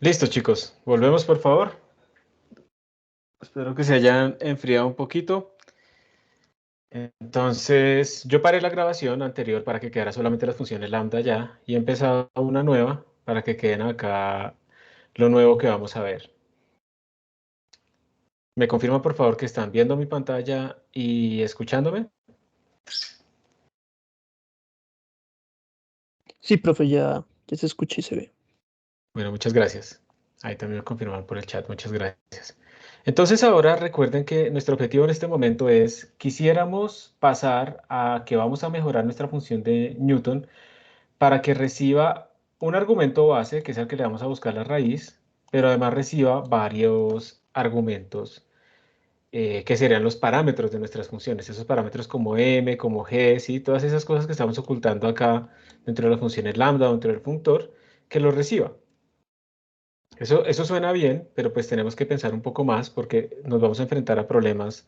Listo, chicos. Volvemos, por favor. Espero que se hayan enfriado un poquito. Entonces, yo paré la grabación anterior para que quedara solamente las funciones lambda ya y he empezado una nueva para que queden acá lo nuevo que vamos a ver. ¿Me confirman, por favor, que están viendo mi pantalla y escuchándome? Sí, profe, ya se escucha y se ve. Bueno, muchas gracias. Ahí también me confirmaron por el chat. Muchas gracias. Entonces, ahora recuerden que nuestro objetivo en este momento es, quisiéramos pasar a que vamos a mejorar nuestra función de Newton para que reciba un argumento base, que es el que le vamos a buscar la raíz, pero además reciba varios argumentos, que serían los parámetros de nuestras funciones, esos parámetros como m, como g, ¿sí? Todas esas cosas que estamos ocultando acá dentro de las funciones lambda, dentro del funtor, que lo reciba. Eso suena bien, pero pues tenemos que pensar un poco más porque nos vamos a enfrentar a problemas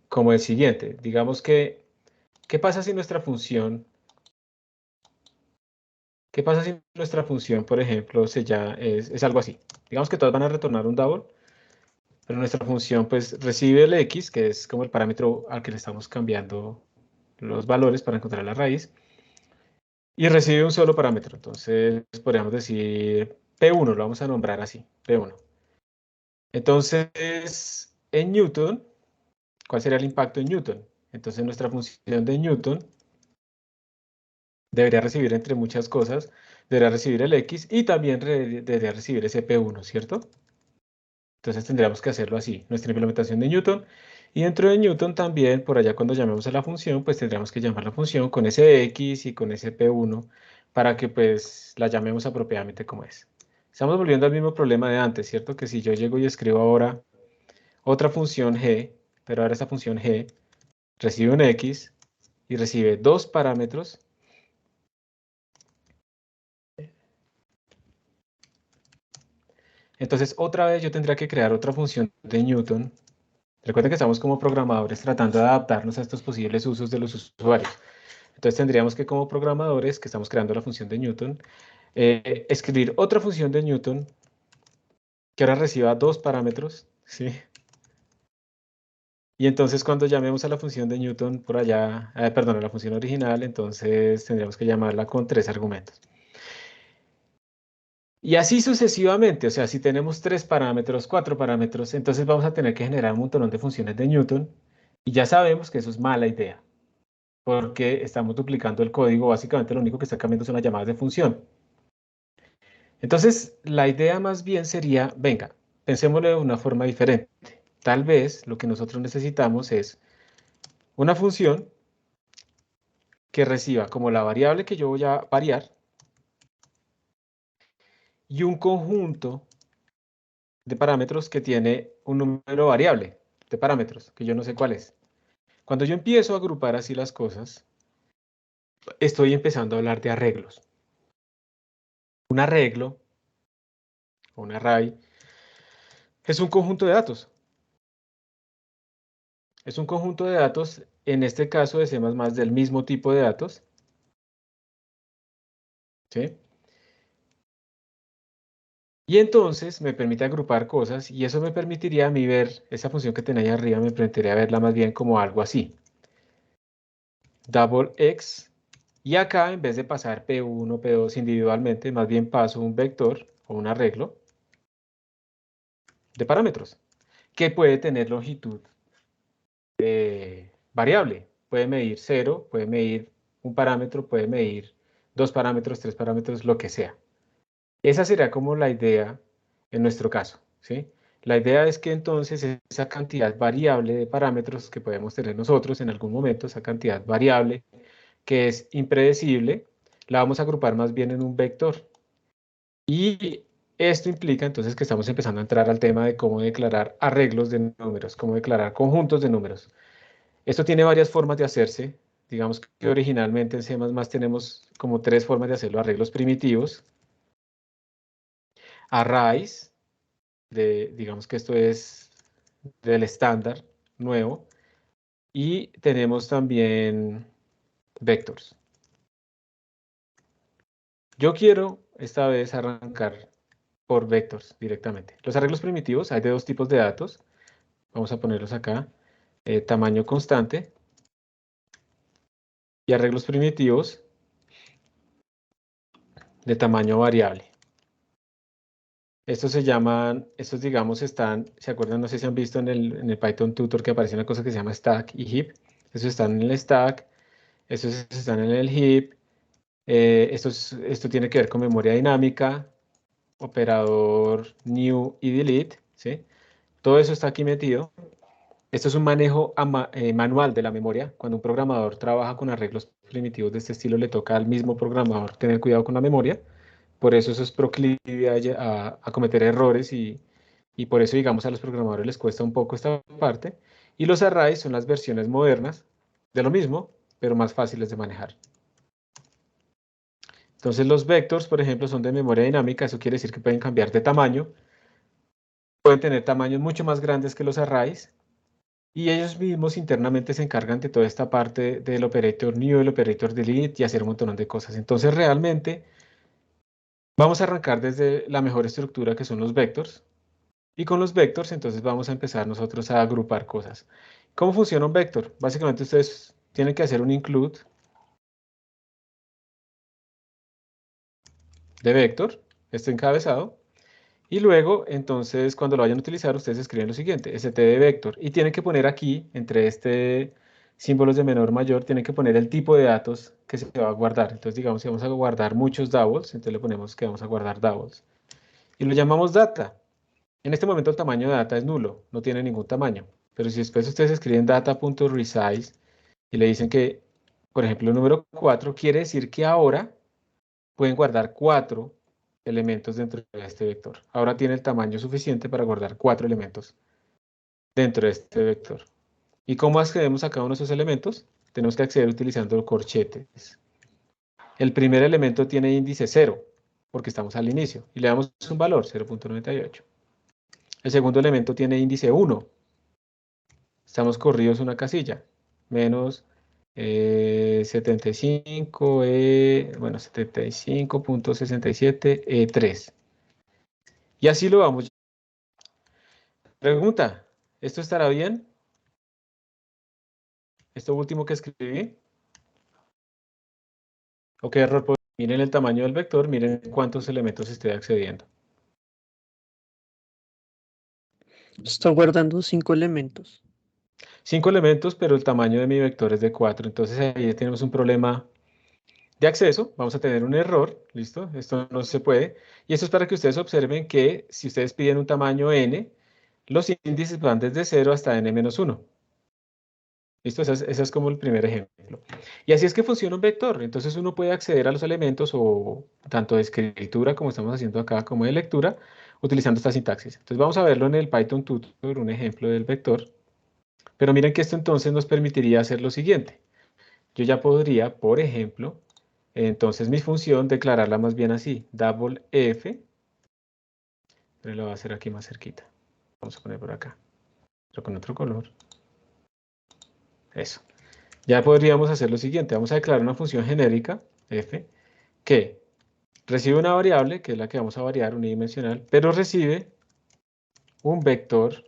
como el siguiente. Digamos que, ¿qué pasa si nuestra función ¿Qué pasa si nuestra función, por ejemplo, es algo así? Digamos que todas van a retornar un double, pero nuestra función pues recibe el x, que es como el parámetro al que le estamos cambiando los valores para encontrar la raíz, y recibe un solo parámetro. Entonces podríamos decir P1, lo vamos a nombrar así, P1. Entonces, en Newton, ¿cuál sería el impacto en Newton? Entonces nuestra función de Newton debería recibir entre muchas cosas, debería recibir el x y también debería recibir ese P1, ¿cierto? Entonces tendríamos que hacerlo así, nuestra implementación de Newton. Y dentro de Newton también, por allá cuando llamemos a la función, pues tendríamos que llamar la función con ese x y con ese p1 para que pues la llamemos apropiadamente como es. Estamos volviendo al mismo problema de antes, ¿cierto? Que si yo llego y escribo ahora otra función g, pero ahora esta función g recibe un x y recibe dos parámetros. Entonces otra vez yo tendría que crear otra función de Newton. Recuerden que estamos como programadores tratando de adaptarnos a estos posibles usos de los usuarios. Entonces tendríamos que como programadores que estamos creando la función de Newton, escribir otra función de Newton que ahora reciba dos parámetros, ¿sí? Y entonces cuando llamemos a la función de Newton por allá, perdón, a la función original, entonces tendríamos que llamarla con tres argumentos. Y así sucesivamente, o sea, si tenemos tres parámetros, cuatro parámetros, entonces vamos a tener que generar un montón de funciones de Newton y ya sabemos que eso es mala idea, porque estamos duplicando el código, básicamente lo único que está cambiando son las llamadas de función. Entonces, la idea más bien sería, venga, pensémoslo de una forma diferente. Tal vez lo que nosotros necesitamos es una función que reciba como la variable que yo voy a variar y un conjunto de parámetros que tiene un número variable de parámetros, que yo no sé cuál es. Cuando yo empiezo a agrupar así las cosas, estoy empezando a hablar de arreglos. Un arreglo, o un array, es un conjunto de datos. Es un conjunto de datos, en este caso de C++ del mismo tipo de datos, ¿sí? Y entonces me permite agrupar cosas y eso me permitiría a mí ver, esa función que tenía ahí arriba me permitiría verla más bien como algo así. Double X. Y acá en vez de pasar P1, P2 individualmente, más bien paso un vector o un arreglo de parámetros que puede tener longitud variable. Puede medir 0, puede medir un parámetro, puede medir dos parámetros, tres parámetros, lo que sea. Esa sería como la idea en nuestro caso, ¿sí? La idea es que entonces esa cantidad variable de parámetros que podemos tener nosotros en algún momento, esa cantidad variable que es impredecible, la vamos a agrupar más bien en un vector. Y esto implica entonces que estamos empezando a entrar al tema de cómo declarar arreglos de números, cómo declarar conjuntos de números. Esto tiene varias formas de hacerse. Digamos que originalmente en C++ tenemos como tres formas de hacerlo: arreglos primitivos, arrays, digamos que esto es del estándar nuevo, y tenemos también vectors. Yo quiero esta vez arrancar por vectors directamente. Los arreglos primitivos, hay de dos tipos de datos. Vamos a ponerlos acá. Tamaño constante y arreglos primitivos de tamaño variable. Estos se llaman, estos digamos están, ¿se acuerdan? No sé si han visto en el Python Tutor que aparece una cosa que se llama stack y heap. Estos están en el stack, estos están en el heap. Esto tiene que ver con memoria dinámica, operador new y delete, ¿sí? Todo eso está aquí metido. Esto es un manejo manual de la memoria. Cuando un programador trabaja con arreglos primitivos de este estilo, le toca al mismo programador tener cuidado con la memoria. Por eso eso es proclive a cometer errores y por eso, digamos, a los programadores les cuesta un poco esta parte. Y los arrays son las versiones modernas de lo mismo, pero más fáciles de manejar. Entonces los vectors, por ejemplo, son de memoria dinámica. Eso quiere decir que pueden cambiar de tamaño. Pueden tener tamaños mucho más grandes que los arrays. Y ellos mismos internamente se encargan de toda esta parte del operator new, el operator delete y hacer un montón de cosas. Entonces realmente vamos a arrancar desde la mejor estructura que son los vectors. Y con los vectors entonces vamos a empezar nosotros a agrupar cosas. ¿Cómo funciona un vector? Básicamente ustedes tienen que hacer un include de vector, este encabezado. Y luego, entonces, cuando lo vayan a utilizar, ustedes escriben lo siguiente, st de vector. Y tienen que poner aquí, entre símbolos de menor mayor, tienen que poner el tipo de datos que se va a guardar. Entonces, digamos, si vamos a guardar muchos doubles, entonces le ponemos que vamos a guardar doubles. Y lo llamamos data. En este momento el tamaño de data es nulo, no tiene ningún tamaño. Pero si después ustedes escriben data.resize y le dicen que, por ejemplo, el número 4 quiere decir que ahora pueden guardar 4 elementos dentro de este vector. Ahora tiene el tamaño suficiente para guardar 4 elementos dentro de este vector. ¿Y cómo accedemos a cada uno de esos elementos? Tenemos que acceder utilizando corchetes. El primer elemento tiene índice 0, porque estamos al inicio, y le damos un valor, 0.98. El segundo elemento tiene índice 1. Estamos corridos una casilla, menos 75, bueno, 75.67 E3. Y así lo vamos. Pregunta, ¿esto estará bien? ¿Esto último que escribí? ¿O qué error? Miren el tamaño del vector, miren cuántos elementos estoy accediendo. Está guardando 5 elementos. 5 elementos, pero el tamaño de mi vector es de 4. Entonces ahí tenemos un problema de acceso. Vamos a tener un error, ¿listo? Esto no se puede. Y esto es para que ustedes observen que si ustedes piden un tamaño n, los índices van desde 0 hasta n-1. ¿Listo? Ese es como el primer ejemplo. Y así es que funciona un vector. Entonces uno puede acceder a los elementos o tanto de escritura como estamos haciendo acá, como de lectura, utilizando esta sintaxis. Entonces vamos a verlo en el Python Tutor, un ejemplo del vector. Pero miren que esto entonces nos permitiría hacer lo siguiente. Yo ya podría, por ejemplo, entonces mi función declararla más bien así, double f, pero lo voy a hacer aquí más cerquita. Vamos a poner por acá, pero con otro color. Eso. Ya podríamos hacer lo siguiente. Vamos a declarar una función genérica, f, que recibe una variable, que es la que vamos a variar, unidimensional, pero recibe un vector,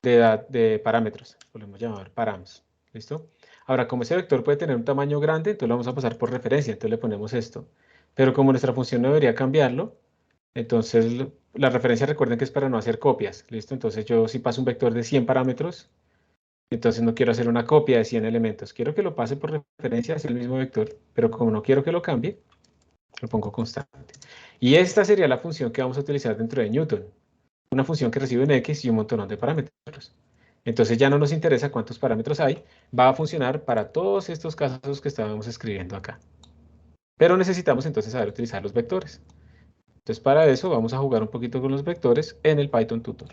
de parámetros, podemos llamar params. ¿Listo? Ahora, como ese vector puede tener un tamaño grande, entonces lo vamos a pasar por referencia, entonces le ponemos esto. Pero como nuestra función no debería cambiarlo, entonces la referencia recuerden que es para no hacer copias. ¿Listo? Entonces yo si paso un vector de 100 parámetros, entonces no quiero hacer una copia de 100 elementos. Quiero que lo pase por referencia hacia el mismo vector, pero como no quiero que lo cambie, lo pongo constante. Y esta sería la función que vamos a utilizar dentro de Newton. Una función que recibe un X y un montón de parámetros. Entonces ya no nos interesa cuántos parámetros hay, va a funcionar para todos estos casos que estábamos escribiendo acá. Pero necesitamos entonces saber utilizar los vectores. Entonces para eso vamos a jugar un poquito con los vectores en el Python Tutor.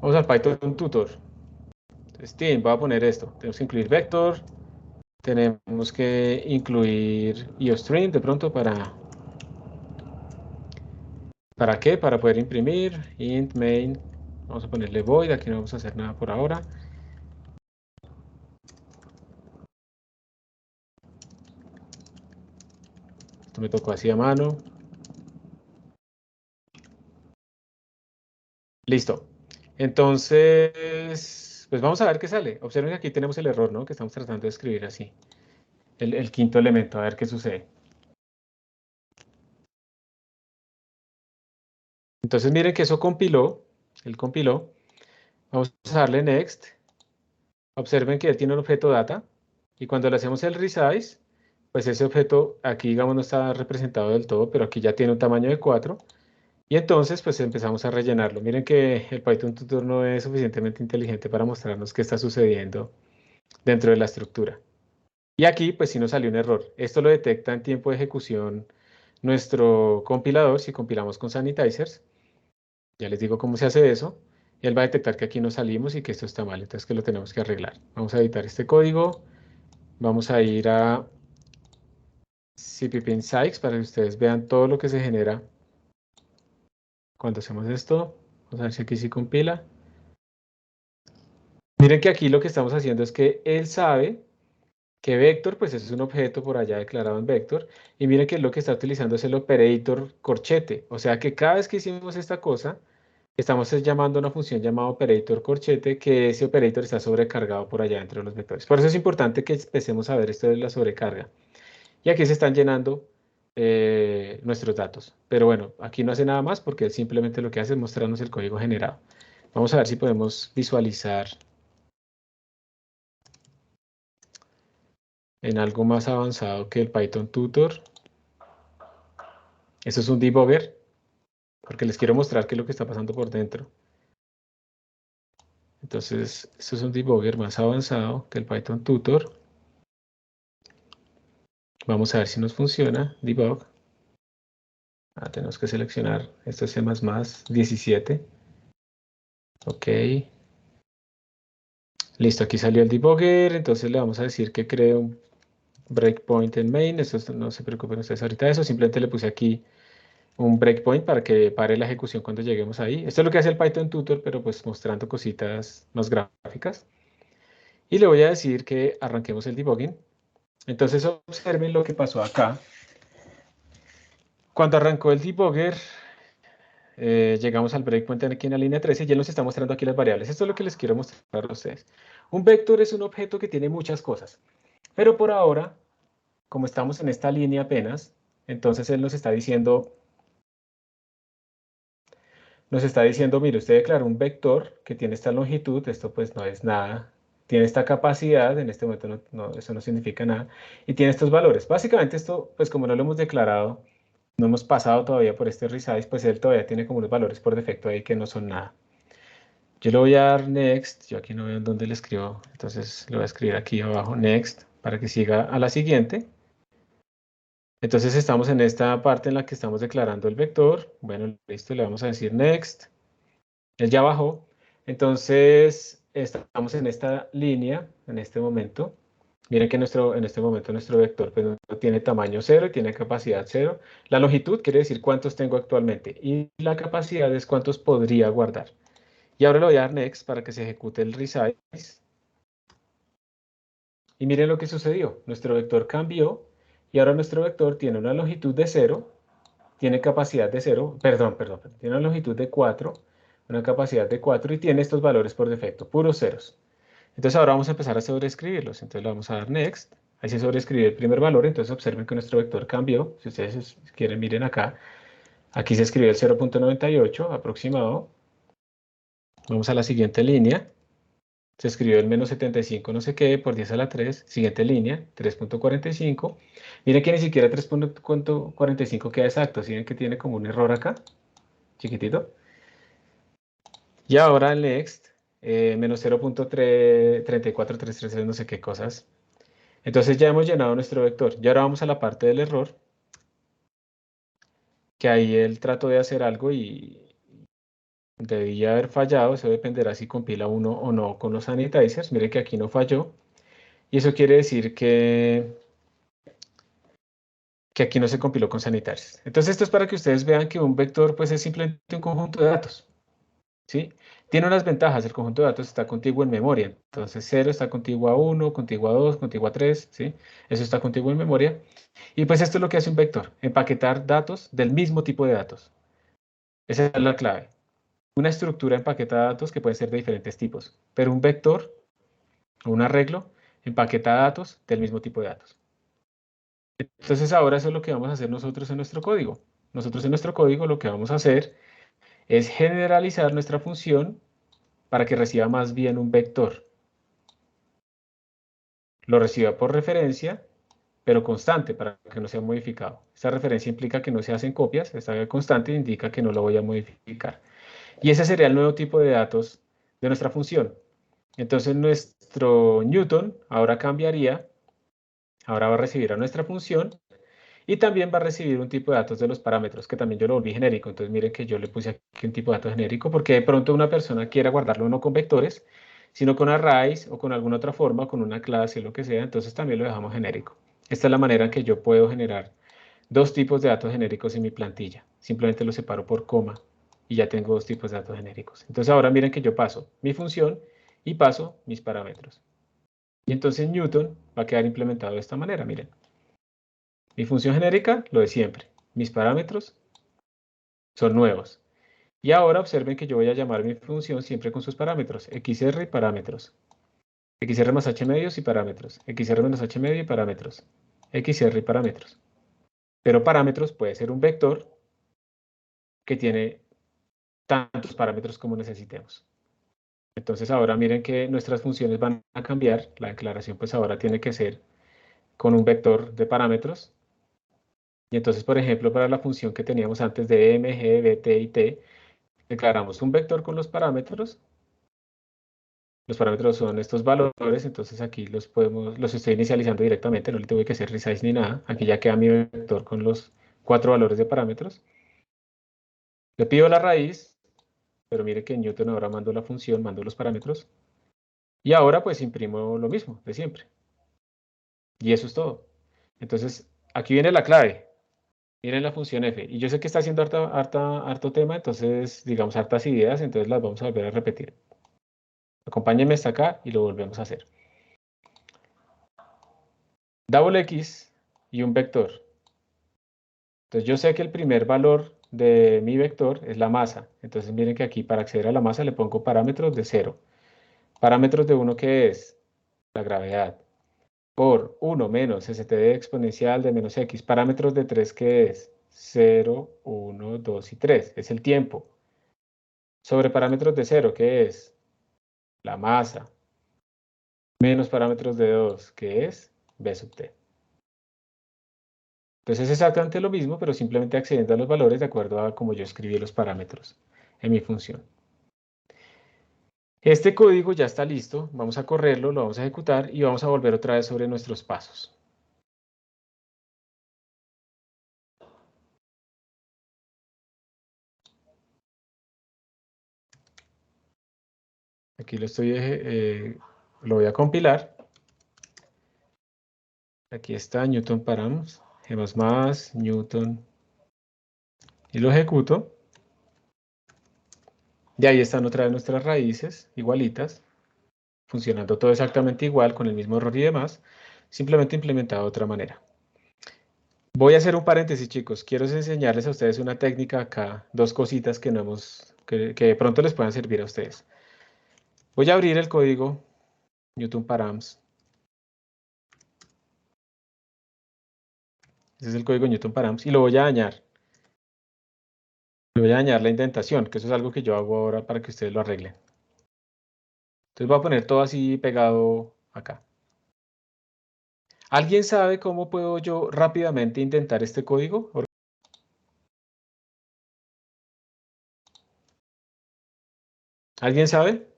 Vamos al Python Tutor. Entonces, voy a poner esto. Tenemos que incluir vector, tenemos que incluir IOStream de pronto ¿para qué? Para poder imprimir int main. Vamos a ponerle void, aquí no vamos a hacer nada por ahora. Esto me tocó así a mano. Listo. Entonces, pues vamos a ver qué sale. Observen que aquí tenemos el error, ¿no? Que estamos tratando de escribir así. El quinto elemento, a ver qué sucede. Entonces miren que eso compiló. Él compiló. Vamos a darle next. Observen que él tiene un objeto data. Y cuando le hacemos el resize, pues ese objeto aquí, digamos, no está representado del todo, pero aquí ya tiene un tamaño de 4. Y entonces, pues empezamos a rellenarlo. Miren que el Python Tutor no es suficientemente inteligente para mostrarnos qué está sucediendo dentro de la estructura. Y aquí, pues sí nos salió un error. Esto lo detecta en tiempo de ejecución nuestro compilador si compilamos con sanitizers. Ya les digo cómo se hace eso. Él va a detectar que aquí no salimos y que esto está mal, entonces que lo tenemos que arreglar. Vamos a editar este código. Vamos a ir a CPP Insights para que ustedes vean todo lo que se genera cuando hacemos esto. Vamos a ver si aquí sí compila. Miren que aquí lo que estamos haciendo es que él sabe que vector, pues eso es un objeto por allá declarado en vector, y miren que lo que está utilizando es el operator corchete, o sea que cada vez que hicimos esta cosa, estamos llamando a una función llamada operator corchete, que ese operator está sobrecargado por allá dentro de los vectores. Por eso es importante que empecemos a ver esto de la sobrecarga. Y aquí se están llenando nuestros datos. Pero bueno, aquí no hace nada más porque él simplemente lo que hace es mostrarnos el código generado. Vamos a ver si podemos visualizar en algo más avanzado que el Python Tutor. Esto es un debugger, porque les quiero mostrar qué es lo que está pasando por dentro. Entonces, esto es un debugger más avanzado que el Python Tutor. Vamos a ver si nos funciona. Debug. Tenemos que seleccionar. Esto es C++ 17. Ok. Listo, aquí salió el debugger. Entonces le vamos a decir que cree un breakpoint en main. No se preocupen ustedes ahorita de eso. Simplemente le puse aquí un breakpoint para que pare la ejecución cuando lleguemos ahí. Esto es lo que hace el Python Tutor, pero pues mostrando cositas más gráficas. Y le voy a decir que arranquemos el debugging. Entonces observen lo que pasó acá. Cuando arrancó el debugger, llegamos al breakpoint aquí en la línea 13 y él nos está mostrando aquí las variables. Esto es lo que les quiero mostrar a ustedes. Un vector es un objeto que tiene muchas cosas, pero por ahora, como estamos en esta línea apenas, entonces él nos está diciendo, mire, usted declaró un vector que tiene esta longitud, esto pues no es nada, tiene esta capacidad, en este momento eso no significa nada, y tiene estos valores. Básicamente esto, pues como no lo hemos declarado, no hemos pasado todavía por este resize, pues él todavía tiene como unos valores por defecto ahí que no son nada. Yo le voy a dar next, yo aquí no veo en dónde le escribo, entonces le voy a escribir aquí abajo next para que siga a la siguiente. Entonces estamos en esta parte en la que estamos declarando el vector. Bueno, listo, le vamos a decir next. Él ya bajó. Entonces estamos en esta línea en este momento. Miren que en este momento nuestro vector pues, no tiene tamaño 0 y tiene capacidad 0. La longitud quiere decir cuántos tengo actualmente y la capacidad es cuántos podría guardar. Y ahora le voy a dar next para que se ejecute el resize. Y miren lo que sucedió. Nuestro vector cambió y ahora nuestro vector tiene una longitud de 0, tiene capacidad de 0, perdón, tiene una longitud de 4, una capacidad de 4 y tiene estos valores por defecto, puros ceros. Entonces ahora vamos a empezar a sobreescribirlos. Entonces le vamos a dar next. Ahí se sobreescribe el primer valor. Entonces observen que nuestro vector cambió. Si ustedes quieren, miren acá. Aquí se escribe el 0.98 aproximado. Vamos a la siguiente línea. Se escribió el menos 75 no sé qué por 10 a la 3. Siguiente línea, 3.45. Miren que ni siquiera 3.45 queda exacto. Miren que tiene como un error acá, chiquitito. Y ahora el next, menos 0.34333 no sé qué cosas. Entonces ya hemos llenado nuestro vector. Y ahora vamos a la parte del error, que ahí él trató de hacer algo y debía haber fallado. Eso dependerá si compila uno o no con los sanitizers. Miren que aquí no falló. Y eso quiere decir que aquí no se compiló con sanitizers. Entonces esto es para que ustedes vean que un vector pues es simplemente un conjunto de datos. ¿sí? Tiene unas ventajas, el conjunto de datos está contiguo en memoria, entonces 0 está contiguo a 1, contiguo a 2, contiguo a 3, ¿sí? Eso está contiguo en memoria. Y pues esto es lo que hace un vector, empaquetar datos del mismo tipo de datos. Esa es la clave. Una estructura empaqueta datos que pueden ser de diferentes tipos, pero un vector o un arreglo empaqueta datos del mismo tipo de datos. Entonces ahora eso es lo que vamos a hacer nosotros en nuestro código. Nosotros en nuestro código lo que vamos a hacer es generalizar nuestra función para que reciba más bien un vector. Lo reciba por referencia, pero constante para que no sea modificado. Esta referencia implica que no se hacen copias, esta constante indica que no lo voy a modificar. Y ese sería el nuevo tipo de datos de nuestra función. Entonces nuestro Newton ahora cambiaría, ahora va a recibir a nuestra función y también va a recibir un tipo de datos de los parámetros, que también yo lo volví genérico. Entonces miren que yo le puse aquí un tipo de datos genérico, porque de pronto una persona quiera guardarlo no con vectores, sino con arrays o con alguna otra forma, con una clase o lo que sea, entonces también lo dejamos genérico. Esta es la manera en que yo puedo generar dos tipos de datos genéricos en mi plantilla. Simplemente los separo por coma y ya tengo dos tipos de datos genéricos. Entonces ahora miren que yo paso mi función y paso mis parámetros. Y entonces Newton va a quedar implementado de esta manera, miren. Mi función genérica, lo de siempre. Mis parámetros son nuevos. Y ahora observen que yo voy a llamar mi función siempre con sus parámetros. XR y parámetros. XR más H medios y parámetros. XR menos H medio y parámetros. XR y parámetros. Pero parámetros puede ser un vector que tiene tantos parámetros como necesitemos. Entonces ahora miren que nuestras funciones van a cambiar. La declaración pues ahora tiene que ser con un vector de parámetros. Y entonces, por ejemplo, para la función que teníamos antes de m, g, b, t y t, declaramos un vector con los parámetros. Los parámetros son estos valores, entonces aquí los estoy inicializando directamente, no le tengo que hacer resize ni nada. Aquí ya queda mi vector con los 4 valores de parámetros. Le pido la raíz, pero mire que en Newton ahora mando la función, mando los parámetros. Y ahora pues imprimo lo mismo de siempre. Y eso es todo. Entonces, aquí viene la clave. Miren la función f. Y yo sé que está haciendo harto tema, entonces, digamos, hartas ideas, entonces las vamos a volver a repetir. Acompáñenme hasta acá y lo volvemos a hacer. Double X y un vector. Entonces yo sé que el primer valor de mi vector es la masa. Entonces miren que aquí para acceder a la masa le pongo parámetros de 0. Parámetros de 1, ¿qué es? La gravedad. Por 1 menos std exponencial de menos x. Parámetros de 3, ¿qué es? 0, 1, 2 y 3. Es el tiempo. Sobre parámetros de 0, ¿qué es? La masa. Menos parámetros de 2, ¿qué es? b sub t. Entonces es exactamente lo mismo, pero simplemente accediendo a los valores de acuerdo a cómo yo escribí los parámetros en mi función. Este código ya está listo, vamos a correrlo, lo vamos a ejecutar y vamos a volver otra vez sobre nuestros pasos. Aquí lo voy a compilar. Aquí está Newton params, G++, Newton, y lo ejecuto. Y ahí están otra vez nuestras raíces, igualitas, funcionando todo exactamente igual, con el mismo error y demás, simplemente implementado de otra manera. Voy a hacer un paréntesis, chicos. Quiero enseñarles a ustedes una técnica acá, dos cositas que que de pronto les puedan servir a ustedes. Voy a abrir el código Newton params. Ese es el código Newton params y lo voy a dañar. Le voy a dañar la indentación, que eso es algo que yo hago ahora para que ustedes lo arreglen. Entonces voy a poner todo así pegado acá. ¿Alguien sabe cómo puedo yo rápidamente intentar este código? ¿Alguien sabe?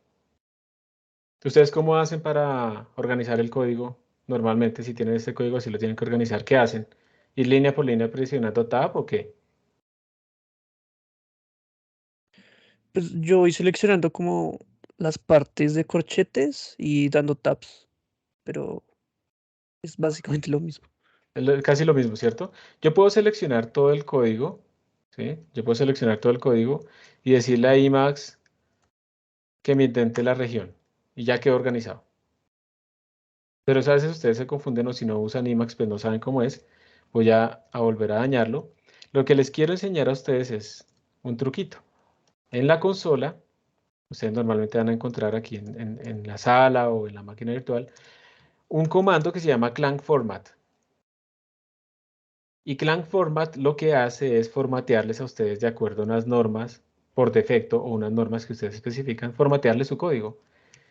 ¿Ustedes cómo hacen para organizar el código? Normalmente, si tienen este código, así lo tienen que organizar. ¿Qué hacen? ¿Ir línea por línea presionando Tab o qué? Pues yo voy seleccionando como las partes de corchetes y dando tabs, pero es básicamente lo mismo. Casi lo mismo, ¿cierto? Yo puedo seleccionar todo el código, ¿sí? Yo puedo seleccionar todo el código y decirle a Emacs que me indente la región y ya quedó organizado. Pero a veces ustedes se confunden o si no usan Emacs, pues no saben cómo es. Voy a volver a dañarlo. Lo que les quiero enseñar a ustedes es un truquito. En la consola, ustedes normalmente van a encontrar aquí en la sala o en la máquina virtual, un comando que se llama clang format. Y clang format lo que hace es formatearles a ustedes de acuerdo a unas normas por defecto o unas normas que ustedes especifican, formatearles su código.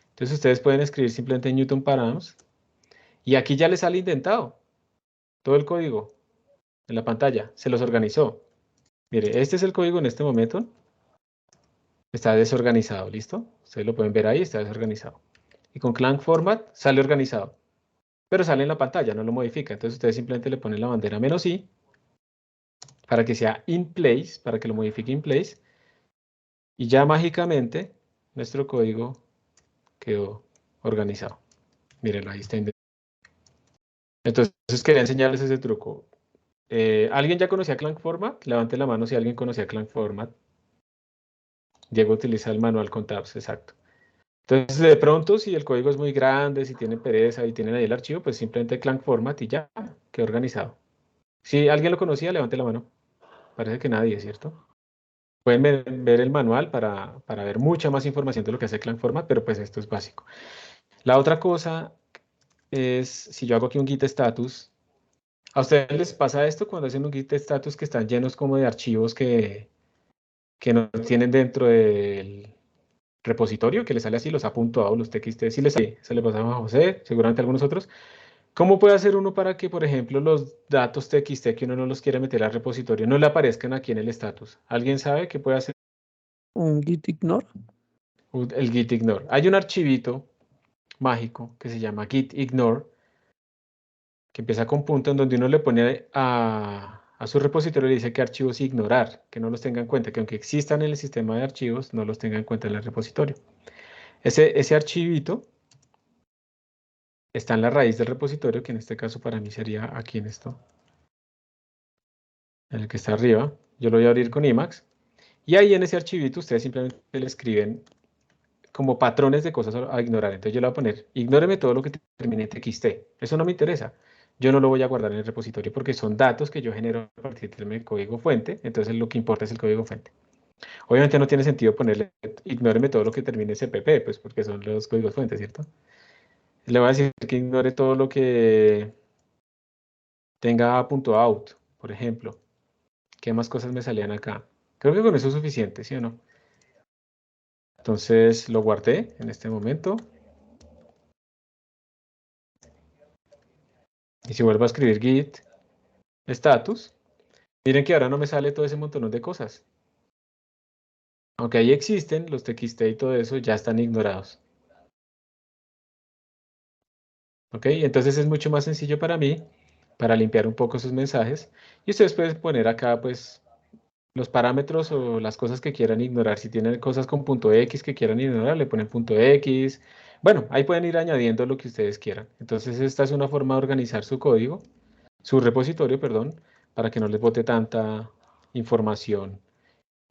Entonces ustedes pueden escribir simplemente Newton params y aquí ya les sale indentado todo el código en la pantalla, se los organizó. Mire, este es el código en este momento, está desorganizado, ¿listo? Ustedes lo pueden ver ahí, está desorganizado. Y con clang format sale organizado, pero sale en la pantalla, no lo modifica. Entonces ustedes simplemente le ponen la bandera "-i", para que sea in place, para que lo modifique in place, y ya mágicamente nuestro código quedó organizado. Miren, ahí está. Entonces quería enseñarles ese truco. ¿Alguien ya conocía Clang Format? Levante la mano si alguien conocía Clang Format. Diego utiliza el manual con tabs, exacto. Entonces, de pronto, si el código es muy grande, si tienen pereza y tienen ahí el archivo, pues simplemente Clang Format y ya quedó organizado. Si alguien lo conocía, levante la mano. Parece que nadie, ¿cierto? Pueden ver el manual para ver mucha más información de lo que hace Clang Format, pero pues esto es básico. La otra cosa es, si yo hago aquí un git status, ¿a ustedes les pasa esto cuando hacen un git status que están llenos como de archivos que no tienen dentro del repositorio, que les sale así los A.A, los TXT? Sí, se le pasaba a José, seguramente a algunos otros. ¿Cómo puede hacer uno para que, por ejemplo, los datos TXT que uno no los quiere meter al repositorio no le aparezcan aquí en el status? ¿Alguien sabe qué puede hacer? Un git ignore. El git ignore. Hay un archivito mágico que se llama git ignore, que empieza con punto, en donde uno le pone a su repositorio y le dice qué archivos ignorar, que no los tenga en cuenta, que aunque existan en el sistema de archivos, no los tenga en cuenta en el repositorio. Ese archivito está en la raíz del repositorio, que en este caso para mí sería aquí en esto, en el que está arriba. Yo lo voy a abrir con Emacs. Y ahí en ese archivito ustedes simplemente le escriben como patrones de cosas a ignorar. Entonces yo le voy a poner, ignóreme todo lo que termine en TXT. Eso no me interesa. Yo no lo voy a guardar en el repositorio porque son datos que yo genero a partir del código fuente. Entonces lo que importa es el código fuente. Obviamente no tiene sentido ponerle, ignóreme todo lo que termine en CPP, pues porque son los códigos fuentes, ¿cierto? Le voy a decir que ignore todo lo que tenga .out, por ejemplo. ¿Qué más cosas me salían acá? Creo que con eso es suficiente, ¿sí o no? Entonces lo guardé en este momento. Y si vuelvo a escribir git status, miren que ahora no me sale todo ese montón de cosas. Aunque ahí existen, los TXT y todo eso ya están ignorados. ¿Ok? Entonces es mucho más sencillo para mí, para limpiar un poco sus mensajes. Y ustedes pueden poner acá, pues, los parámetros o las cosas que quieran ignorar. Si tienen cosas con punto X que quieran ignorar, le ponen punto X. Bueno, ahí pueden ir añadiendo lo que ustedes quieran. Entonces esta es una forma de organizar su código, su repositorio, perdón, para que no les bote tanta información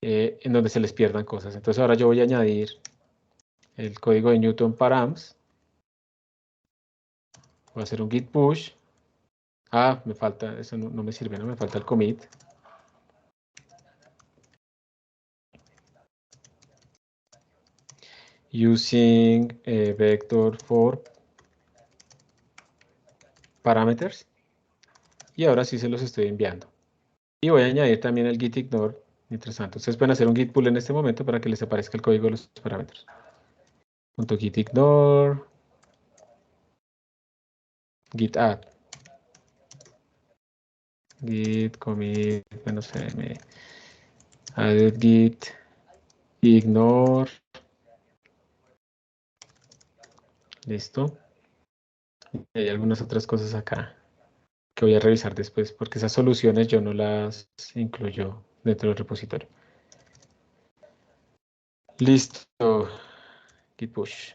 en donde se les pierdan cosas. Entonces ahora yo voy a añadir el código de Newton params. Voy a hacer un git push. Ah, me falta, eso no me sirve, no me falta el commit. Using vector for parameters. Y ahora sí se los estoy enviando. Y voy a añadir también el git ignore. Mientras tanto, ustedes pueden hacer un git pull en este momento para que les aparezca el código de los parámetros. Punto git ignore. Git add. Git commit, bueno, se me added git ignore. Listo. Y hay algunas otras cosas acá que voy a revisar después, porque esas soluciones yo no las incluyo dentro del repositorio. Listo. Git push.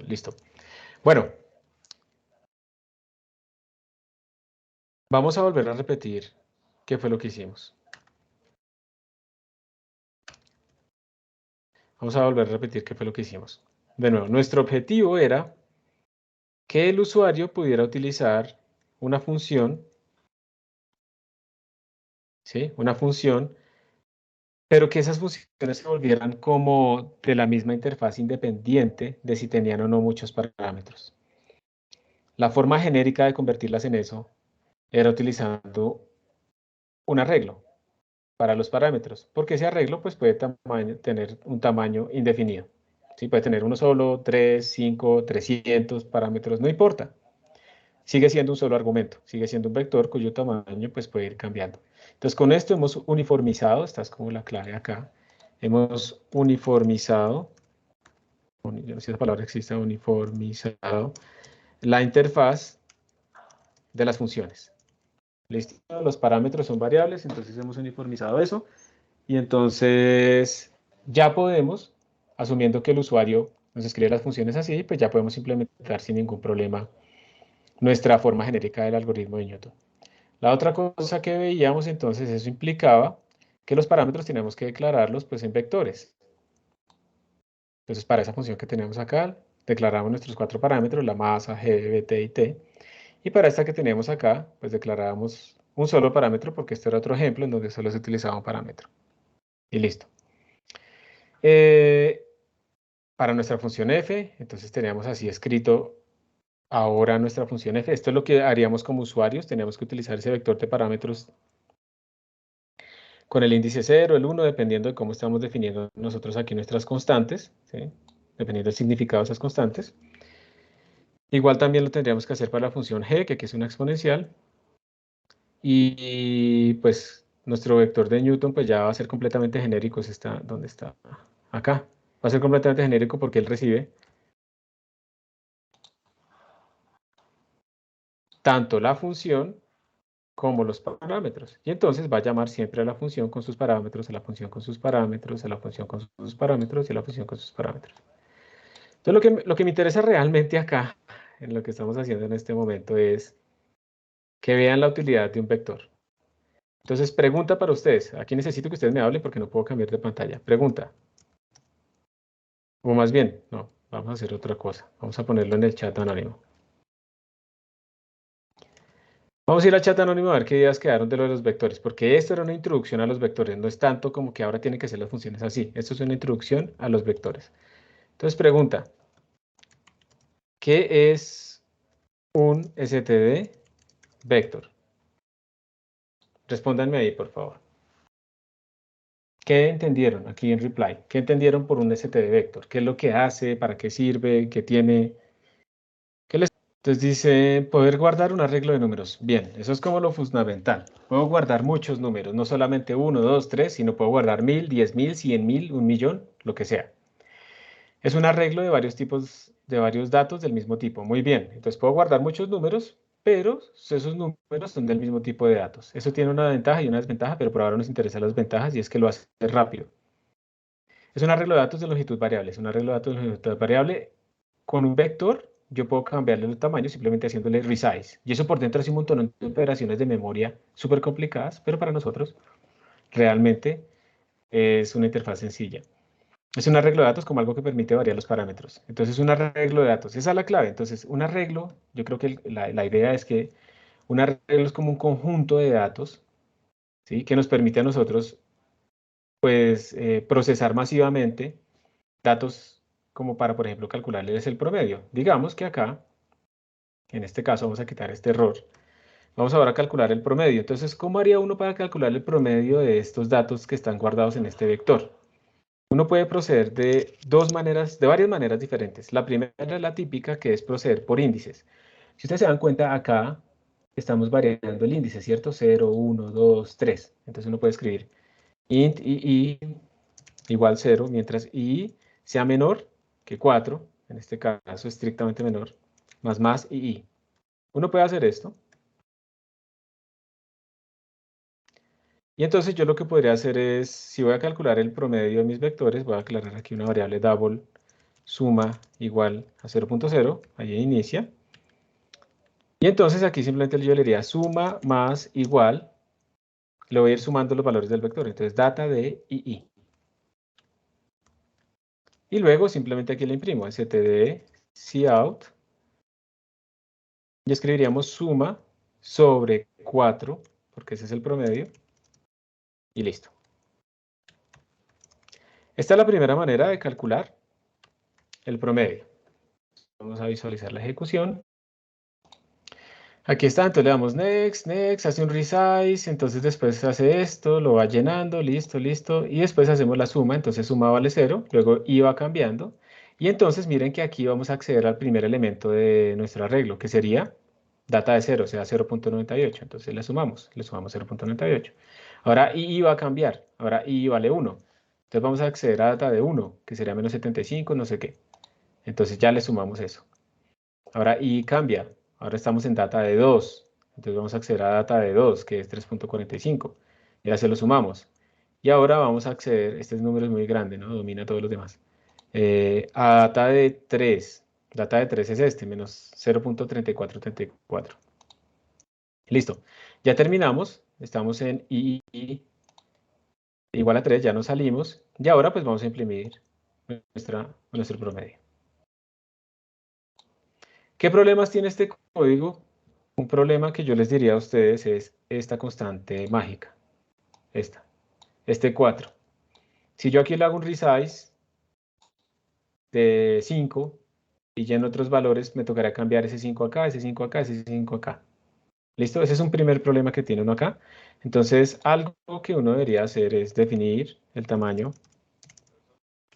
Listo. Bueno, vamos a volver a repetir qué fue lo que hicimos. Vamos a volver a repetir qué fue lo que hicimos. De nuevo, nuestro objetivo era que el usuario pudiera utilizar una función, ¿sí? Una función, pero que esas funciones se volvieran como de la misma interfaz independiente de si tenían o no muchos parámetros. La forma genérica de convertirlas en eso era utilizando un arreglo para los parámetros, porque ese arreglo pues, puede tener un tamaño indefinido. ¿Sí? Puede tener uno solo, 3, 5, 300 parámetros, no importa. Sigue siendo un solo argumento, sigue siendo un vector cuyo tamaño pues, puede ir cambiando. Entonces con esto hemos uniformizado, esta es como la clave acá, hemos uniformizado, yo no sé si esa palabra existe, uniformizado, la interfaz de las funciones. ¿Listo? Los parámetros son variables, entonces hemos uniformizado eso. Y entonces ya podemos, asumiendo que el usuario nos escribe las funciones así, pues ya podemos implementar sin ningún problema nuestra forma genérica del algoritmo de Newton. La otra cosa que veíamos entonces, eso implicaba que los parámetros tenemos que declararlos pues en vectores. Entonces para esa función que tenemos acá, declaramos nuestros 4 parámetros, la masa, g, bt y t. Y para esta que tenemos acá, pues declarábamos un solo parámetro, porque este era otro ejemplo en donde solo se utilizaba un parámetro. Y listo. Para nuestra función f, entonces teníamos así escrito ahora nuestra función f. Esto es lo que haríamos como usuarios. Teníamos que utilizar ese vector de parámetros con el índice 0, el 1, dependiendo de cómo estamos definiendo nosotros aquí nuestras constantes, ¿sí? Dependiendo del significado de esas constantes. Igual también lo tendríamos que hacer para la función g, que aquí es una exponencial. Y pues nuestro vector de Newton pues ya va a ser completamente genérico, está donde está acá. Va a ser completamente genérico porque él recibe tanto la función como los parámetros. Y entonces va a llamar siempre a la función con sus parámetros, a la función con sus parámetros, a la función con sus parámetros y a la función con sus parámetros. Entonces lo que me interesa realmente acá, en lo que estamos haciendo en este momento, es que vean la utilidad de un vector. Entonces, pregunta para ustedes. Aquí necesito que ustedes me hablen porque no puedo cambiar de pantalla. Pregunta. O más bien, no, vamos a hacer otra cosa. Vamos a ponerlo en el chat anónimo. Vamos a ir al chat anónimo a ver qué ideas quedaron de lo de los vectores, porque esto era una introducción a los vectores, no es tanto como que ahora tienen que ser las funciones así. Esto es una introducción a los vectores. Entonces, pregunta. ¿Qué es un std vector? Respóndanme ahí, por favor. ¿Qué entendieron aquí en reply? ¿Qué entendieron por un std vector? ¿Qué es lo que hace? ¿Para qué sirve? ¿Qué tiene? Entonces dice, poder guardar un arreglo de números. Bien, eso es como lo fundamental. Puedo guardar muchos números, no solamente 1, 2, 3, sino puedo guardar 1000, 10.000, 100.000, 1.000.000, lo que sea. Es un arreglo de varios tipos, de varios datos del mismo tipo. Muy bien, entonces puedo guardar muchos números, pero esos números son del mismo tipo de datos. Eso tiene una ventaja y una desventaja, pero por ahora nos interesan las ventajas y es que lo hace rápido. Es un arreglo de datos de longitud variable. Es un arreglo de datos de longitud variable con un vector. Yo puedo cambiarle el tamaño simplemente haciéndole resize. Y eso por dentro hace un montón de operaciones de memoria súper complicadas, pero para nosotros realmente es una interfaz sencilla. Es un arreglo de datos como algo que permite variar los parámetros. Entonces, es un arreglo de datos. Esa es la clave. Entonces, un arreglo, yo creo que la idea es que un arreglo es como un conjunto de datos, ¿sí? Que nos permite a nosotros, pues, procesar masivamente datos como para, por ejemplo, calcularles el promedio. Digamos que acá, en este caso, vamos a quitar este error. Vamos ahora a calcular el promedio. Entonces, ¿cómo haría uno para calcular el promedio de estos datos que están guardados en este vector? Uno puede proceder de varias maneras diferentes. La primera es la típica, que es proceder por índices. Si ustedes se dan cuenta, acá estamos variando el índice, ¿cierto? 0, 1, 2, 3. Entonces uno puede escribir int i igual 0, mientras i sea menor que 4, en este caso estrictamente menor, más i. Uno puede hacer esto. Y entonces yo lo que podría hacer es, si voy a calcular el promedio de mis vectores, voy a aclarar aquí una variable double suma igual a 0.0, ahí inicia. Y entonces aquí simplemente yo le diría suma más igual, le voy a ir sumando los valores del vector, entonces data de i. Y luego simplemente aquí le imprimo std cout y escribiríamos suma sobre 4, porque ese es el promedio, y listo. Esta es la primera manera de calcular el promedio. Vamos a visualizar la ejecución. Aquí está, entonces le damos next, next, hace un resize, entonces después hace esto, lo va llenando, listo, listo, y después hacemos la suma, entonces suma vale 0, luego i va cambiando, y entonces miren que aquí vamos a acceder al primer elemento de nuestro arreglo, que sería data de 0, o sea 0.98, entonces le sumamos 0.98. Ahora i va a cambiar, ahora i vale 1, entonces vamos a acceder a data de 1, que sería menos 75, no sé qué, entonces ya le sumamos eso. Ahora i cambia. Ahora estamos en data de 2. Entonces vamos a acceder a data de 2, que es 3.45. Ya se lo sumamos. Y ahora vamos a acceder, este número es muy grande, ¿no? Domina todos los demás. A data de 3. Data de 3 es este, menos 0.3434. Listo. Ya terminamos. Estamos en i igual a 3, ya nos salimos. Y ahora pues vamos a imprimir nuestro promedio. ¿Qué problemas tiene este código? Un problema que yo les diría a ustedes es esta constante mágica, este 4. Si yo aquí le hago un resize de 5 y lleno otros valores, me tocará cambiar ese 5 acá, ese 5 acá, ese 5 acá. ¿Listo? Ese es un primer problema que tiene uno acá. Entonces, algo que uno debería hacer es definir el tamaño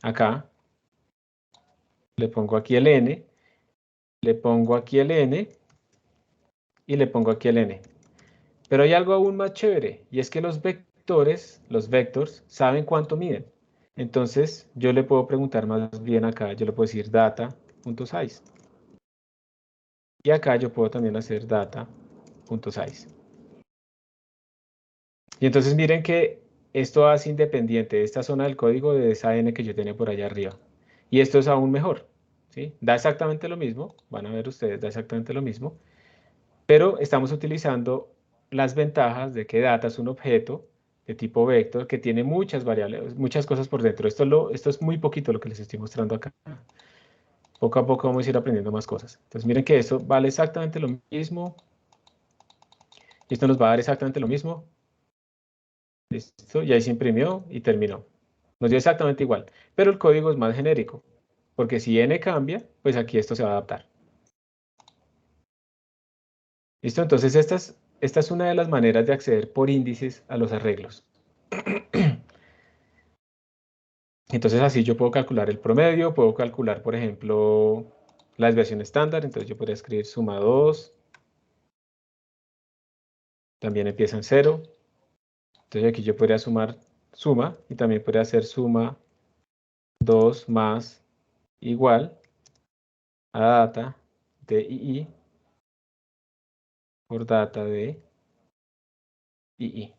acá. Le pongo aquí el n, le pongo aquí el n y le pongo aquí el n. Pero hay algo aún más chévere, y es que los vectors, saben cuánto miden. Entonces, yo le puedo preguntar más bien acá, yo le puedo decir data.size. Y acá yo puedo también hacer data.size. Y entonces miren que esto hace independiente de esta zona del código de esa n que yo tenía por allá arriba. Y esto es aún mejor, ¿sí? Da exactamente lo mismo, van a ver ustedes, da exactamente lo mismo. Pero estamos utilizando las ventajas de que data es un objeto de tipo vector que tiene muchas variables, muchas cosas por dentro. Esto es muy poquito lo que les estoy mostrando acá. Poco a poco vamos a ir aprendiendo más cosas. Entonces miren que esto vale exactamente lo mismo. Y esto nos va a dar exactamente lo mismo. Listo, y ahí se imprimió y terminó. Nos dio exactamente igual. Pero el código es más genérico. Porque si n cambia, pues aquí esto se va a adaptar. ¿Listo? Entonces esta es una de las maneras de acceder por índices a los arreglos. Entonces así yo puedo calcular el promedio, puedo calcular, por ejemplo, la desviación estándar. Entonces yo podría escribir suma 2. También empieza en 0. Entonces aquí yo podría sumar suma y también podría hacer suma 2 más igual a data de II por data de II.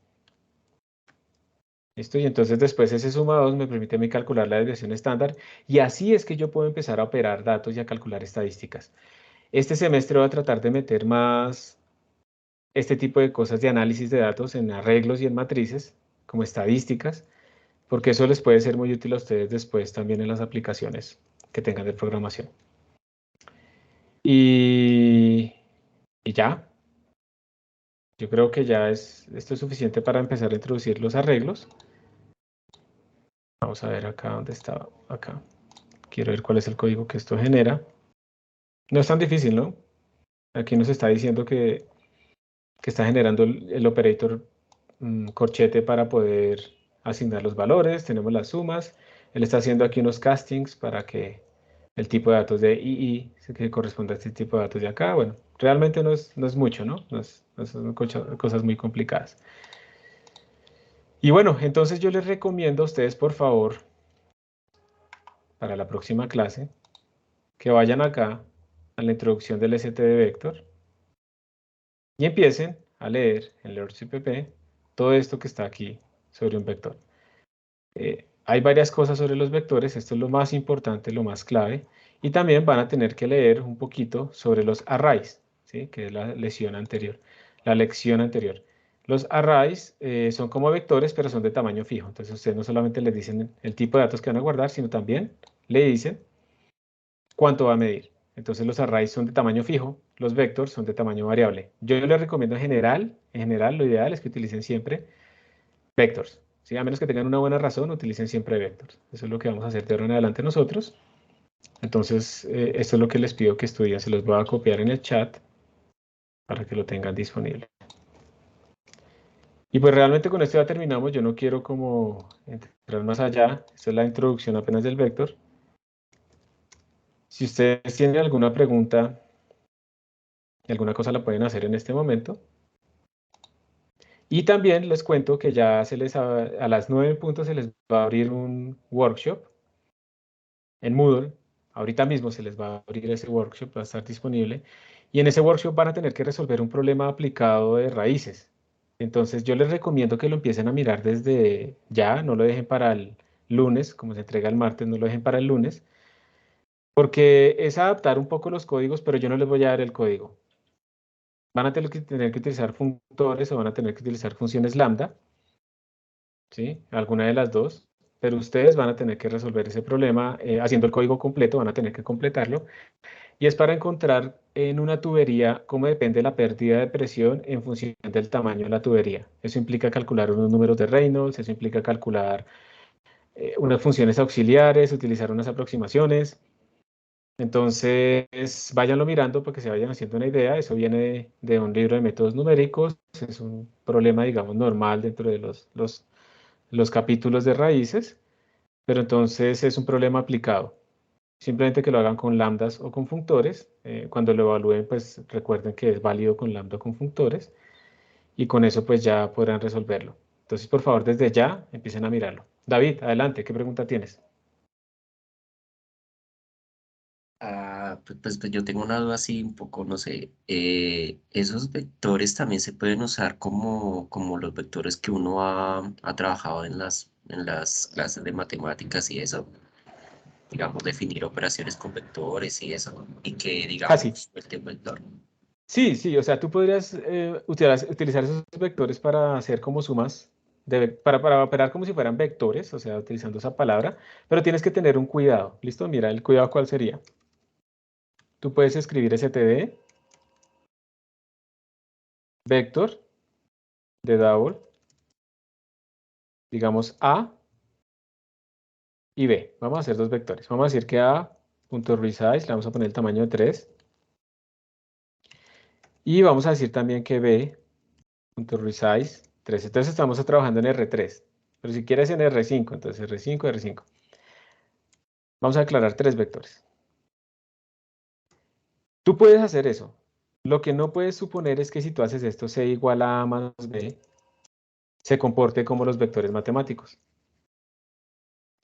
¿Listo? Y entonces después ese suma 2 me permite a mí calcular la desviación estándar y así es que yo puedo empezar a operar datos y a calcular estadísticas. Este semestre voy a tratar de meter más este tipo de cosas de análisis de datos en arreglos y en matrices, como estadísticas, porque eso les puede ser muy útil a ustedes después también en las aplicaciones que tengan de programación. Y ya, yo creo que ya esto es suficiente para empezar a introducir los arreglos. Vamos a ver acá dónde está, acá. Quiero ver cuál es el código que esto genera. No es tan difícil, ¿no? Aquí nos está diciendo que está generando el operator corchete para poder asignar los valores. Tenemos las sumas. Él está haciendo aquí unos castings para que el tipo de datos de II que corresponda a este tipo de datos de acá. Bueno, realmente no es mucho, ¿no? No son cosas muy complicadas. Y bueno, entonces yo les recomiendo a ustedes, por favor, para la próxima clase, que vayan acá a la introducción del std vector y empiecen a leer en LearnCpp todo esto que está aquí sobre un vector. Hay varias cosas sobre los vectores, esto es lo más importante, lo más clave, y también van a tener que leer un poquito sobre los arrays, ¿sí? Que es la lección anterior. Los arrays son como vectores, pero son de tamaño fijo, entonces ustedes no solamente les dicen el tipo de datos que van a guardar, sino también le dicen cuánto va a medir. Entonces los arrays son de tamaño fijo, los vectors son de tamaño variable. Yo les recomiendo en general lo ideal es que utilicen siempre vectors. ¿Sí? A menos que tengan una buena razón, utilicen siempre vectors. Eso es lo que vamos a hacer de ahora en adelante nosotros. Entonces, esto es lo que les pido que estudien. Se los voy a copiar en el chat para que lo tengan disponible. Y pues realmente con esto ya terminamos. Yo no quiero como entrar más allá. Esta es la introducción apenas del vector. Si ustedes tienen alguna pregunta, alguna cosa la pueden hacer en este momento. Y también les cuento que ya a las 9 en punto se les va a abrir un workshop en Moodle. Ahorita mismo se les va a abrir ese workshop, va a estar disponible. Y en ese workshop van a tener que resolver un problema aplicado de raíces. Entonces yo les recomiendo que lo empiecen a mirar desde ya, no lo dejen para el lunes, como se entrega el martes, no lo dejen para el lunes, porque es adaptar un poco los códigos, pero yo no les voy a dar el código. Van a tener que utilizar functores o van a tener que utilizar funciones lambda, ¿sí? Alguna de las dos, pero ustedes van a tener que resolver ese problema haciendo el código completo, van a tener que completarlo. Y es para encontrar en una tubería cómo depende la pérdida de presión en función del tamaño de la tubería. Eso implica calcular unos números de Reynolds, eso implica calcular unas funciones auxiliares, utilizar unas aproximaciones. Entonces, váyanlo mirando para que se vayan haciendo una idea. Eso viene de un libro de métodos numéricos. Es un problema, digamos, normal dentro de los capítulos de raíces, pero entonces es un problema aplicado. Simplemente que lo hagan con lambdas o con functores. Cuando lo evalúen, pues recuerden que es válido con lambda o con functores. Y con eso pues ya podrán resolverlo. Entonces, por favor, desde ya empiecen a mirarlo. David, adelante, ¿qué pregunta tienes? Pues yo tengo una duda así un poco, no sé, ¿esos vectores también se pueden usar como los vectores que uno ha trabajado en las clases de matemáticas y eso? Digamos, definir operaciones con vectores y eso, y que, Ah, sí. digamos, el vector. Sí, sí, o sea, tú podrías utilizar esos vectores para hacer como sumas, para operar como si fueran vectores, o sea, utilizando esa palabra, pero tienes que tener un cuidado. ¿Listo? Mira, el cuidado cuál sería. Tú puedes escribir std, vector, de double, digamos A y B. Vamos a hacer dos vectores. Vamos a decir que A.resize, le vamos a poner el tamaño de 3. Y vamos a decir también que B.resize 3. Entonces estamos trabajando en R3. Pero si quieres en R5, entonces R5, R5. Vamos a declarar tres vectores. Tú puedes hacer eso. Lo que no puedes suponer es que si tú haces esto, C igual a A más B, se comporte como los vectores matemáticos.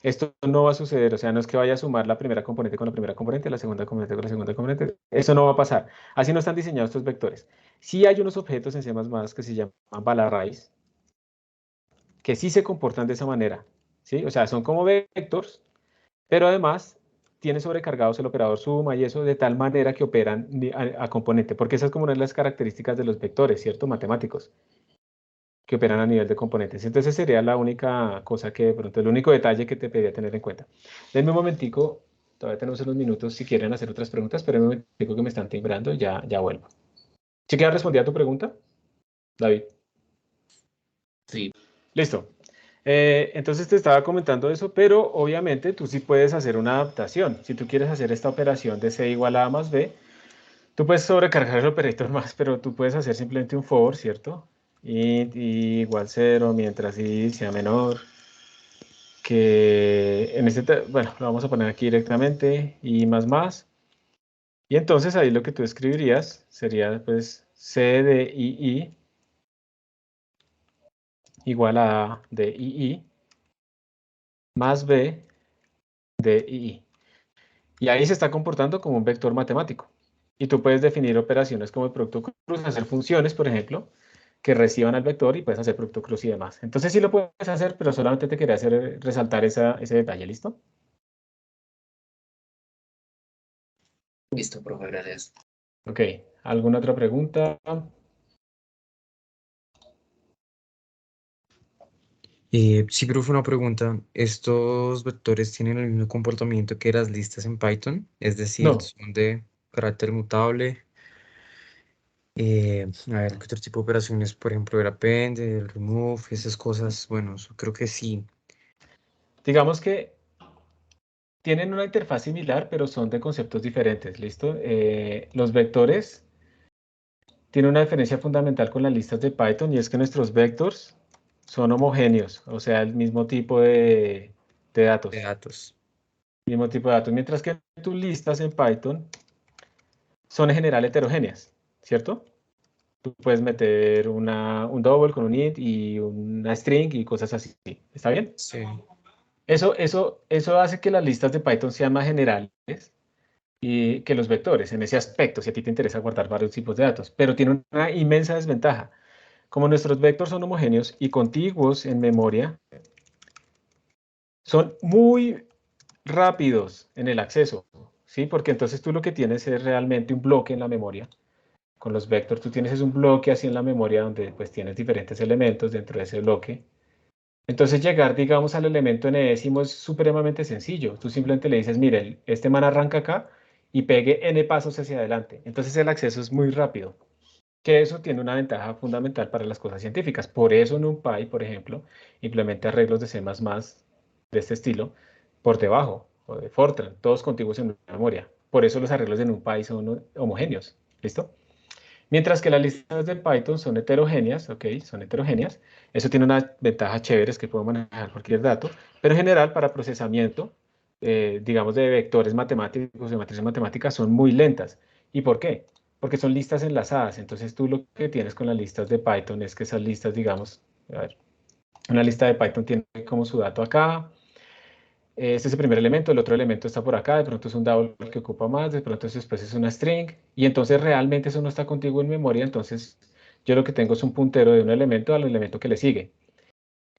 Esto no va a suceder, o sea, no es que vaya a sumar la primera componente con la primera componente, la segunda componente con la segunda componente. Eso no va a pasar. Así no están diseñados estos vectores. Sí hay unos objetos en C++ que se llaman balArrays, que sí se comportan de esa manera, ¿sí? O sea, son como vectors, pero además tiene sobrecargados el operador suma y eso de tal manera que operan a componente, porque esa es como una de las características de los vectores, ¿cierto? Matemáticos, que operan a nivel de componentes. Entonces sería la única cosa que de pronto, el único detalle que te pediría tener en cuenta. Denme un momentico, todavía tenemos unos minutos si quieren hacer otras preguntas, pero un momentico que me están timbrando y ya vuelvo. ¿Sí que ya respondí a tu pregunta, David? Sí, Listo. Entonces te estaba comentando eso, pero obviamente tú sí puedes hacer una adaptación. Si tú quieres hacer esta operación de C igual a A más B, tú puedes sobrecargar el operator más, pero tú puedes hacer simplemente un for, ¿cierto? Y igual 0 mientras i sea menor que en bueno, lo vamos a poner aquí directamente, y más. Y entonces ahí lo que tú escribirías sería pues C de ii igual a A de ii más B de ii. Y ahí se está comportando como un vector matemático. Y tú puedes definir operaciones como el producto cruz, hacer funciones, por ejemplo, que reciban al vector y puedes hacer producto cruz y demás. Entonces sí lo puedes hacer, pero solamente te quería hacer resaltar ese detalle, ¿listo? listo, profe, gracias. Ok, ¿alguna otra pregunta? Sí, pero fue una pregunta. ¿Estos vectores tienen el mismo comportamiento que las listas en Python? Es decir, No, son de carácter mutable. A ver, ¿qué otro tipo de operaciones? Por ejemplo, el append, el remove, esas cosas. Bueno, eso creo que sí. digamos que tienen una interfaz similar, pero son de conceptos diferentes, ¿listo? Los vectores tienen una diferencia fundamental con las listas de Python y es que nuestros vectors son homogéneos, o sea, el mismo tipo de De datos, datos. mismo tipo de datos, mientras que tus listas en Python son en general heterogéneas, ¿cierto? Tú puedes meter un double con un int y una string y cosas así, ¿está bien? Sí. Eso hace que las listas de Python sean más generales y que los vectores en ese aspecto, si a ti te interesa guardar varios tipos de datos, pero tiene una inmensa desventaja. Como nuestros vectores son homogéneos y contiguos en memoria, son muy rápidos en el acceso, ¿sí? Porque entonces tú lo que tienes es realmente un bloque en la memoria. Con los vectores tú tienes es un bloque así en la memoria donde pues tienes diferentes elementos dentro de ese bloque. Entonces llegar, digamos, al elemento enésimo es supremamente sencillo. Tú simplemente le dices, mire, este man arranca acá y pegue n pasos hacia adelante. Entonces el acceso es muy rápido. Que eso tiene una ventaja fundamental para las cosas científicas. Por eso NumPy, por ejemplo, implementa arreglos de C++ de este estilo por debajo, o de Fortran, todos contiguos en memoria. Por eso los arreglos de NumPy son homogéneos. ¿Listo? Mientras que las listas de Python son heterogéneas, ¿ok? Son heterogéneas. Eso tiene una ventaja chévere, es que puedo manejar cualquier dato, pero en general para procesamiento, digamos, de vectores matemáticos, de matrices matemáticas, son muy lentas. ¿Y por qué? Porque son listas enlazadas. Entonces tú lo que tienes con las listas de Python es que esas listas, digamos, a ver, una lista de Python tiene como su dato acá, este es el primer elemento, el otro elemento está por acá, de pronto es un double que ocupa más, de pronto después es una string, y entonces realmente eso no está contigo en memoria, entonces yo lo que tengo es un puntero de un elemento al elemento que le sigue,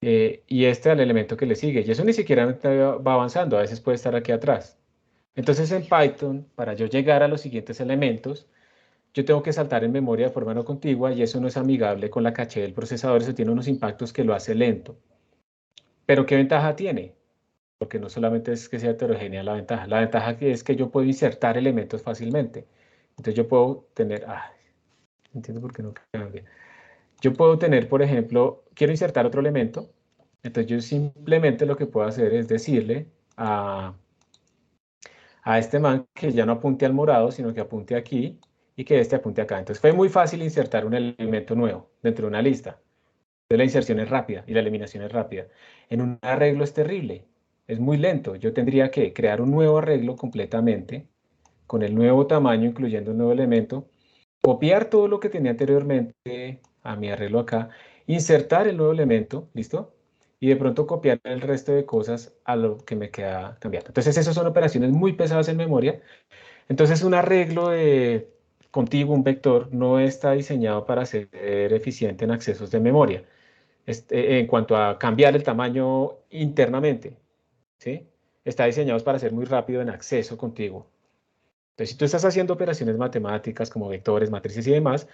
y este al elemento que le sigue, y eso ni siquiera va avanzando, a veces puede estar aquí atrás. Entonces en Python, para yo llegar a los siguientes elementos, yo tengo que saltar en memoria de forma no contigua, y eso no es amigable con la caché del procesador, eso tiene unos impactos que lo hace lento. Pero ¿qué ventaja tiene? Porque no solamente es que sea heterogénea la ventaja que es que yo puedo insertar elementos fácilmente. Entonces yo puedo tener, no entiendo por qué no cambia. Yo puedo tener, por ejemplo, quiero insertar otro elemento, entonces yo simplemente lo que puedo hacer es decirle a este man que ya no apunte al morado, sino que apunte aquí y que este apunte acá. Entonces fue muy fácil insertar un elemento nuevo dentro de una lista. Entonces la inserción es rápida y la eliminación es rápida. En un arreglo es terrible, es muy lento. Yo tendría que crear un nuevo arreglo completamente, con el nuevo tamaño, incluyendo un nuevo elemento, copiar todo lo que tenía anteriormente a mi arreglo acá, insertar el nuevo elemento, ¿listo? Y de pronto copiar el resto de cosas a lo que me queda cambiando. Entonces, esas son operaciones muy pesadas en memoria. Entonces, un arreglo de contiguo, un vector, no está diseñado para ser eficiente en accesos de memoria en cuanto a cambiar el tamaño internamente, ¿sí? Está diseñado para ser muy rápido en acceso contigo. Entonces, si tú estás haciendo operaciones matemáticas como vectores, matrices y demás,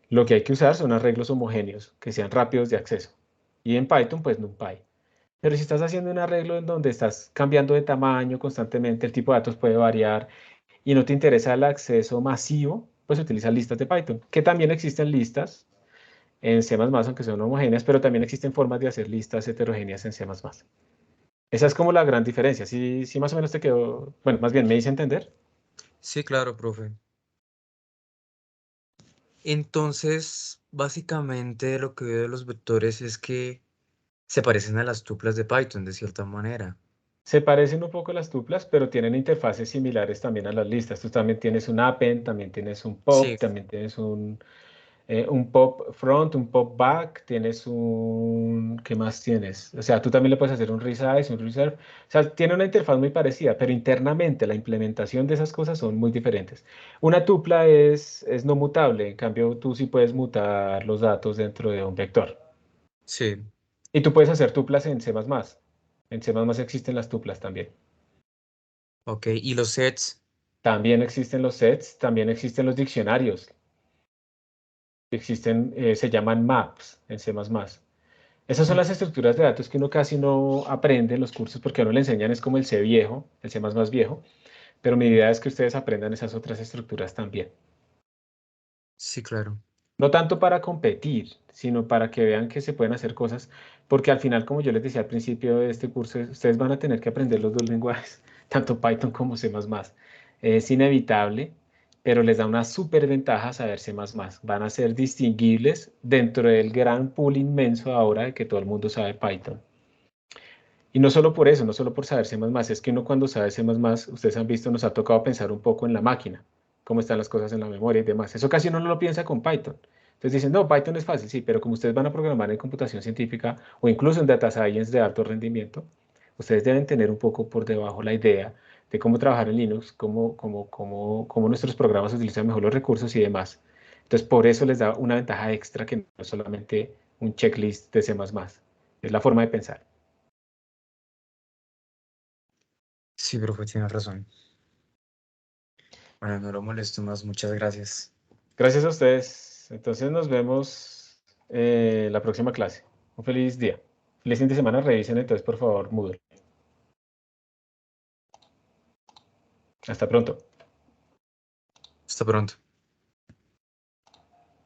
lo que hay que usar son arreglos homogéneos que sean rápidos de acceso. Y en Python, pues NumPy. Pero si estás haciendo un arreglo en donde estás cambiando de tamaño constantemente, el tipo de datos puede variar y no te interesa el acceso masivo, pues utiliza listas de Python, que también existen listas en C++, aunque son homogéneas, pero también existen formas de hacer listas heterogéneas en C++. Esa es como la gran diferencia. Sí, sí, más o menos te quedó, bueno, más bien me hice entender. Sí, claro, profe. Entonces, básicamente lo que veo de los vectores es que se parecen a las tuplas de Python de cierta manera. Se parecen un poco las tuplas, pero tienen interfaces similares también a las listas. Tú también tienes un append, también tienes un Sí, pop, también tienes un pop front, un pop back, tienes ¿qué más tienes? O sea, tú también le puedes hacer un resize, un reserve. O sea, tiene una interfaz muy parecida, pero internamente la implementación de esas cosas son muy diferentes. Una tupla es no mutable, en cambio tú sí puedes mutar los datos dentro de un vector. sí. Y tú puedes hacer tuplas en C++. En C++ existen las tuplas también. Ok, y los sets. También existen los sets, también existen los diccionarios. Existen, se llaman maps en C++. Esas son las estructuras de datos que uno casi no aprende en los cursos porque a uno le enseñan es como el C viejo, el C++ viejo, pero mi idea es que ustedes aprendan esas otras estructuras también. Sí, claro. No tanto para competir, sino para que vean que se pueden hacer cosas, porque al final, como yo les decía al principio de este curso, ustedes van a tener que aprender los dos lenguajes, tanto Python como C++. Es inevitable, pero les da una súper ventaja saber C++. Van a ser distinguibles dentro del gran pool inmenso ahora de que todo el mundo sabe Python. Y no solo por eso, no solo por saber C++, es que uno cuando sabe C++, ustedes han visto, nos ha tocado pensar un poco en la máquina, cómo están las cosas en la memoria y demás. Eso casi uno no lo piensa con Python. Entonces dicen, no, Python es fácil, sí, pero como ustedes van a programar en computación científica o incluso en data science de alto rendimiento, ustedes deben tener un poco por debajo la idea de cómo trabajar en Linux, cómo nuestros programas utilizan mejor los recursos y demás. Entonces, por eso les da una ventaja extra que no es solamente un checklist de C++, es la forma de pensar. Sí, profe, tiene razón. Bueno, no lo molesto más. Muchas gracias. Gracias a ustedes. Entonces nos vemos la próxima clase. Un feliz día. Feliz fin de semana. Revisen entonces, por favor, Moodle. Hasta pronto. Hasta pronto.